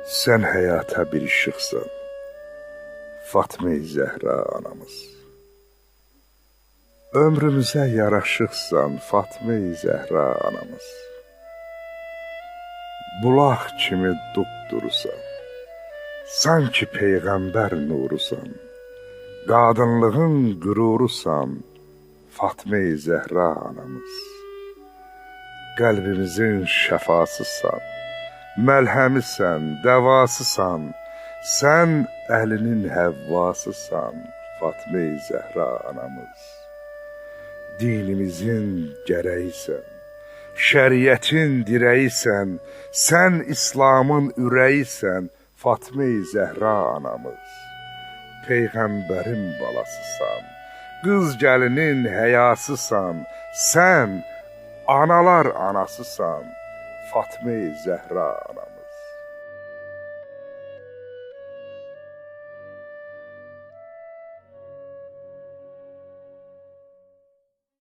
Sen həyata bir işıqsan, Fatma-i Zəhra anamız. Ömrümüzə yaraşıqsan, Fatma-i Zəhra anamız. Bulaq kimi dupdurusan, sanki peyğəmbər nurusan, qadınlığın qürurusan, Fatma-i Zəhra anamız. Qəlbimizin şəfasısan, məlhəmisən, dəvasısan, sən əlinin həvvasısan, Fatma-i Zəhra anamız. Dinimizin gərəyisən, şəriətin dirəyisən, sən İslamın ürəyisən, Fatma-i Zəhra anamız. Peyğəmbərin balasısan, qız gəlinin həyasısan, sən analar anasısan, Fatma-i Zəhra anamız.